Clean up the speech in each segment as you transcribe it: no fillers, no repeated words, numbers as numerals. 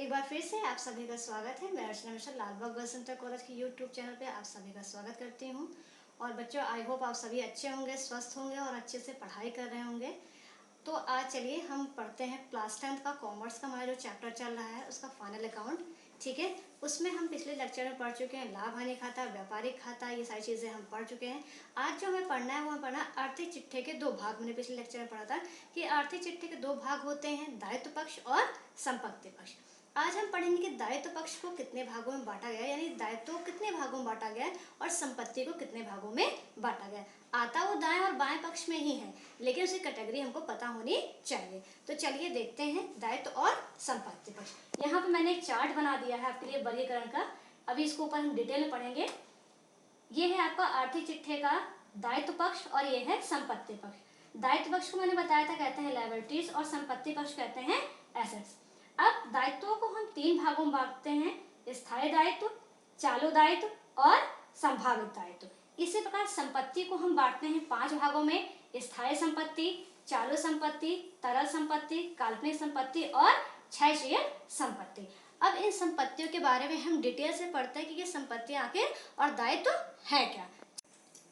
एक बार फिर से आप सभी का स्वागत है। मैं अर्चना मिश्रा लाल बाग गर्ल्स इंटर कॉलेज के यूट्यूब चैनल पे आप सभी का स्वागत करती हूँ। और बच्चों, आई होप आप सभी अच्छे होंगे, स्वस्थ होंगे और अच्छे से पढ़ाई कर रहे होंगे। तो आज चलिए हम पढ़ते हैं क्लास 10th का कॉमर्स का हमारा जो चैप्टर चल रहा है उसका फाइनल अकाउंट। ठीक है, उसमें हम पिछले लेक्चर में पढ़ चुके हैं लाभ हानि खाता, व्यापारिक खाता, ये सारी चीज़ें हम पढ़ चुके हैं। आज जो हमें पढ़ना है वो हमें पढ़ना आर्थिक चिट्ठे के दो भाग। मैंने पिछले लेक्चर में पढ़ा था कि आर्थिक चिट्ठे के दो भाग होते हैं, दायित्व पक्ष और संपत्ति पक्ष। आज हम पढ़ेंगे कि दायित्व पक्ष को कितने भागों में बांटा गया है, यानी दायित्व को कितने भागों में बांटा गया है और संपत्ति को कितने भागों में बांटा गया है। आता वो दाएं और बाएं पक्ष में ही है, लेकिन उसकी कैटेगरी हमको पता होनी चाहिए। तो चलिए देखते हैं दायित्व और संपत्ति पक्ष। यहाँ पे मैंने एक चार्ट बना दिया है आपके लिए वर्गीकरण का। अभी इसको ऊपर हम डिटेल में पढ़ेंगे। ये है आपका आर्थिक चिट्ठे का दायित्व पक्ष और ये है संपत्ति पक्ष। दायित्व पक्ष को मैंने बताया था कहते हैं लायबिलिटीज और संपत्ति पक्ष कहते हैं एसेट्स। अब दायित्वों को हम तीन भागों में बांटते हैं, स्थायी दायित्व, चालू दायित्व और संभावित दायित्व। इसी प्रकार संपत्ति को हम बांटते हैं पांच भागों में, स्थायी संपत्ति, चालू संपत्ति, तरल संपत्ति, काल्पनिक संपत्ति और क्षयशील संपत्ति। अब इन संपत्तियों के बारे में हम डिटेल से पढ़ते हैं कि ये संपत्ति आखिर और दायित्व है क्या।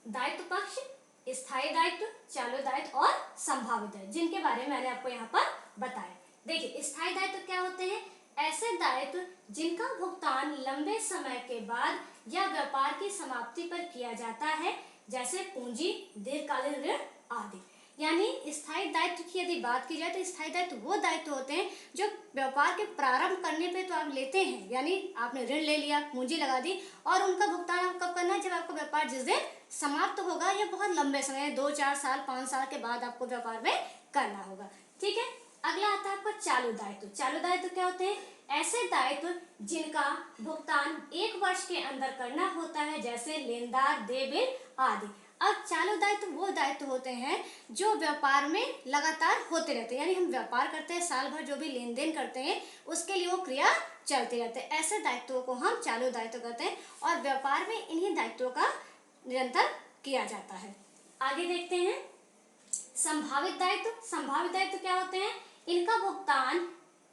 दायित्व पक्ष, स्थायी दायित्व, चालू दायित्व और संभावित दायित्व, जिनके बारे में मैंने आपको यहाँ पर बताया। देखिए, स्थायी दायित्व क्या होते हैं? ऐसे दायित्व जिनका भुगतान लंबे समय के बाद या व्यापार की समाप्ति पर किया जाता है, जैसे पूंजी, दीर्घकालीन ऋण आदि। यानी स्थायी दायित्व की यदि बात की जाए तो स्थायी दायित्व वो दायित्व होते हैं जो व्यापार के प्रारंभ करने पे तो आप लेते हैं, यानी आपने ऋण ले लिया, पूंजी लगा दी और उनका भुगतान आप कब करना है? जब आपका व्यापार जिस दिन समाप्त होगा या बहुत लंबे समय 2-4 साल 5 साल के बाद आपको व्यापार में करना होगा। ठीक है, अगला आता है आपका चालू दायित्व। चालू दायित्व क्या होते हैं? ऐसे दायित्व जिनका भुगतान 1 वर्ष के अंदर करना होता है, जैसे लेनदार, देय बिल आदि। अब चालू दायित्व वो दायित्व होते हैं जो व्यापार में लगातार होते रहते हैं, यानी हम व्यापार करते हैं, साल भर जो भी लेन देन करते हैं उसके लिए वो क्रिया चलती रहती है। ऐसे दायित्वों को हम चालू दायित्व कहते हैं और व्यापार में इन्हीं दायित्वों का निरंतर किया जाता है। आगे देखते हैं संभावित दायित्व। संभावित दायित्व क्या होते हैं? इनका भुगतान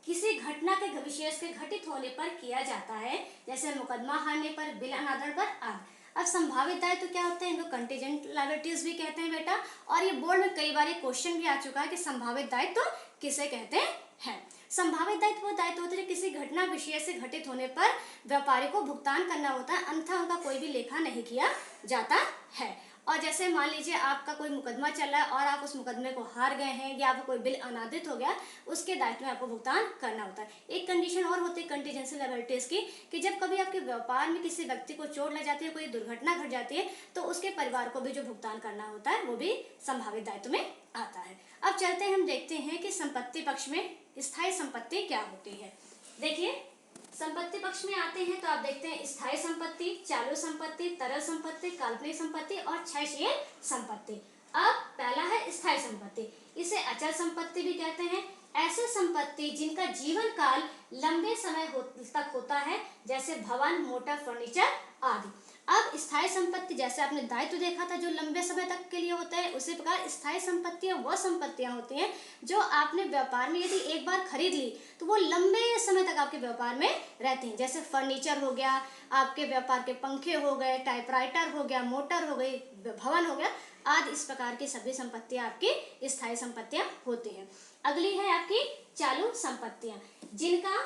किसी घटना के विशेष के घटित होने पर किया जाता है, जैसे मुकदमा हारने पर, बिल अनादर पर आदि। अब संभावित दायित्व क्या होते हैं? इनको कंटीजेंट लायबिलिटीज भी कहते हैं बेटा, और ये बोर्ड में कई बार क्वेश्चन भी आ चुका है कि संभावित दायित्व किसे कहते हैं। संभावित दायित्व वो दायित्व होते हैं किसी घटना विशेष से घटित होने पर व्यापारी को भुगतान करना होता है, अन्यथा उनका कोई भी लेखा नहीं किया जाता है। और जैसे मान लीजिए आपका कोई मुकदमा चल रहा है और आप उस मुकदमे को हार गए हैं या आपका कोई बिल अनादित हो गया, उसके दायित्व में आपको भुगतान करना होता है। एक कंडीशन और होती है कंटीजेंसी लायबिलिटीज की, कि जब कभी आपके व्यापार में किसी व्यक्ति को चोट लग जाती है, कोई दुर्घटना घट जाती है, तो उसके परिवार को भी जो भुगतान करना होता है वो भी संभावित दायित्व में आता है। अब चलते हैं, हम देखते हैं कि संपत्ति पक्ष में स्थायी संपत्ति क्या होती है। देखिए, संपत्ति पक्ष में आते हैं तो आप देखते हैं स्थायी संपत्ति, चालू संपत्ति, तरल संपत्ति, काल्पनिक संपत्ति और क्षयशील संपत्ति। अब पहला है स्थायी संपत्ति, इसे अचल संपत्ति भी कहते हैं। ऐसे संपत्ति जिनका जीवन काल लंबे समय तक होता है, जैसे भवन, मोटर, फर्नीचर आदि। अब स्थायी संपत्ति, जैसे आपने दायित्व देखा था जो लंबे समय तक के लिए होता है, उसी प्रकार स्थायी संपत्तियां वह संपत्तियां होती हैं जो आपने व्यापार में यदि एक बार खरीद ली तो वो लंबे समय तक आपके व्यापार में रहती हैं। जैसे फर्नीचर हो गया, आपके व्यापार के पंखे हो गए, टाइपराइटर हो गया, मोटर हो गई, भवन हो गया आदि। इस प्रकार की सभी संपत्तियां आपकी स्थायी संपत्तियां होती हैं। अगली है आपकी चालू संपत्तियां, जिनका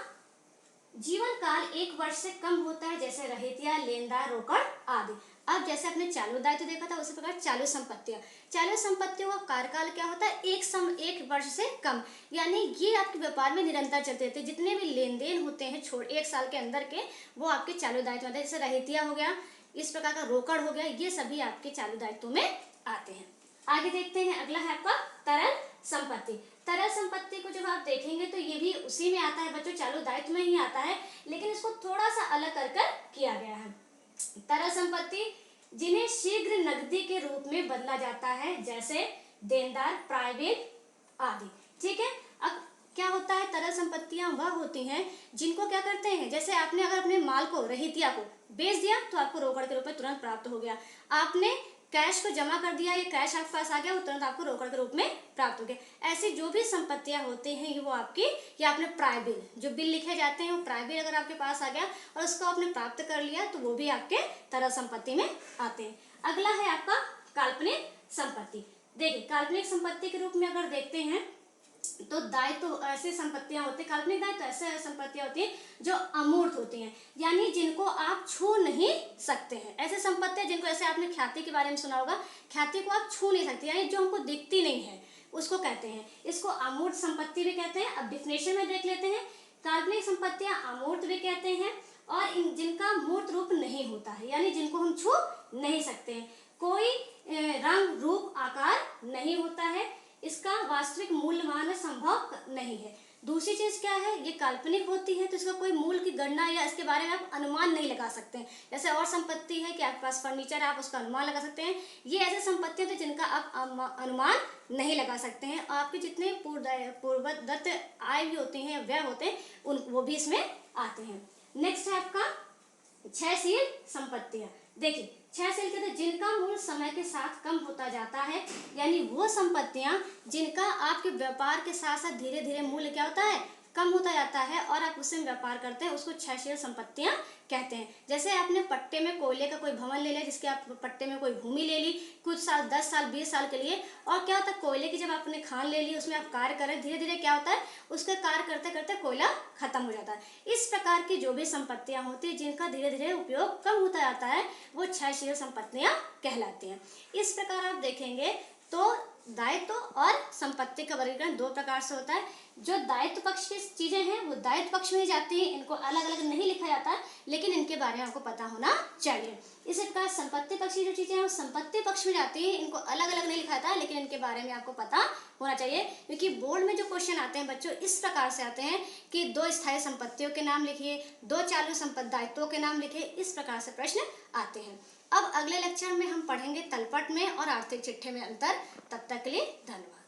जीवन काल 1 वर्ष से कम होता है, जैसे रहितिया, लेनदार, रोकड़ आदि। अब जैसे आपने चालू दायित्व देखा था, उसी प्रकार चालू संपत्तियां। चालू संपत्तियों का कार्यकाल क्या होता है? 1 वर्ष से कम, यानी ये आपके व्यापार में निरंतर चलते रहते हैं। जितने भी लेन देन होते हैं 1 साल के अंदर के, वो आपके चालू दायित्व में आते हैं। जैसे रहितिया हो गया, इस प्रकार का रोकड़ हो गया, ये सभी आपके चालू दायित्व में आते हैं। आगे देखते हैं, अगला है आपका तरल संपत्ति। तरल संपत्ति को जब आप देखेंगे तो ये भी उसी में आता है बच्चों, चालू दायित्व में ही आता है, लेकिन इसको थोड़ा सा अलग कर किया गया है। तरल संपत्ति जिन्हें शीघ्र नकदी के रूप में बदला जाता है, जैसे देनदार, प्राइवेट आदि। ठीक है, अब क्या होता है? तरल संपत्तियां वह होती हैं जिनको क्या करते हैं, जैसे आपने अगर अपने माल को, रहितिया को बेच दिया तो आपको रोकड़ के रूप में तुरंत प्राप्त हो गया। आपने कैश को जमा कर दिया, ये कैश आपके पास आ गया, वो तुरंत आपको रोकड़ के रूप में प्राप्त हो गया। ऐसी जो भी संपत्तियां होती हैं वो आपकी, या आपने प्राय बिल, जो बिल लिखे जाते हैं वो प्राय बिल अगर आपके पास आ गया और उसको आपने प्राप्त कर लिया तो वो भी आपके तरल संपत्ति में आते हैं। अगला है आपका काल्पनिक संपत्ति। देखिए काल्पनिक संपत्ति के रूप में अगर देखते हैं तो दायित्व तो ऐसी संपत्तियां होती हैं, काल्पनिक दायित्व तो ऐसे संपत्तियां होती हैं जो अमूर्त होती हैं, यानी जिनको आप छू नहीं सकते हैं। ऐसे संपत्तियां जिनको, ऐसे आपने ख्याति के बारे में सुना होगा, ख्याति को आप छू नहीं सकते, यानी जो हमको दिखती नहीं है उसको कहते हैं, इसको अमूर्त संपत्ति भी कहते हैं। अब डिफिनेशन में देख लेते हैं। काल्पनिक संपत्तियां अमूर्त भी कहते हैं और जिनका मूर्त रूप नहीं होता है, यानी जिनको हम छू नहीं सकते हैं, कोई रंग रूप आकार नहीं होता है, इसका वास्तविक मूल्यमान संभव नहीं है। दूसरी चीज क्या है, ये काल्पनिक होती है तो इसका कोई मूल्य की गणना या इसके बारे में आप अनुमान नहीं लगा सकते हैं। जैसे और संपत्ति है कि आपके पास फर्नीचर है, आप उसका अनुमान लगा सकते हैं, ये ऐसे संपत्ति थे जिनका आप अनुमान नहीं लगा सकते हैं। आपके जितने पूर्वदत्त आय भी होते हैं, व्यय होते हैं, उन वो भी इसमें आते हैं। नेक्स्ट है आपका क्षयशील संपत्तियां। देखिए क्षयशील कहते हैं जिनका मूल्य समय के साथ कम होता जाता है, यानी वो संपत्तियां जिनका आपके व्यापार के साथ साथ धीरे धीरे मूल्य क्या होता है, कम होता जाता है और आप उससे व्यापार करते हैं, उसको क्षयशील संपत्तियां कहते हैं। जैसे आपने पट्टे में कोयले का कोई भवन ले लिया, जिसके आप पट्टे में कोई भूमि ले ली कुछ साल, 10 साल 20 साल के लिए, और क्या होता है कोयले की जब आपने खान ले ली, उसमें आप कार्य करें, धीरे धीरे क्या होता है उसका कार्य करते करते कोयला खत्म हो जाता है। इस प्रकार की जो भी संपत्तियां होती है जिनका धीरे धीरे उपयोग कम होता जाता है वो क्षयशील संपत्तियां कहलाती हैं। इस प्रकार आप देखेंगे तो दायित्व और संपत्ति का वर्गीकरण दो प्रकार से होता है। जो दायित्व पक्ष की चीजें हैं वो दायित्व पक्ष में ही जाती हैं, इनको अलग अलग नहीं लिखा जाता है, लेकिन इनके बारे में आपको पता होना चाहिए। इसी प्रकार संपत्ति पक्ष की जो चीजें हैं वो संपत्ति पक्ष में जाती है, इनको अलग अलग नहीं लिखा जाता है, लेकिन इनके बारे में आपको पता होना चाहिए। क्योंकि बोर्ड में जो क्वेश्चन आते हैं बच्चों इस प्रकार से आते हैं कि 2 स्थायी संपत्तियों के नाम लिखिए, 2 चालू दायित्वों के नाम लिखिए, इस प्रकार से प्रश्न आते हैं। अब अगले लेक्चर में हम पढ़ेंगे तलपट में और आर्थिक चिट्ठे में अंतर। तब तक के लिए धन्यवाद।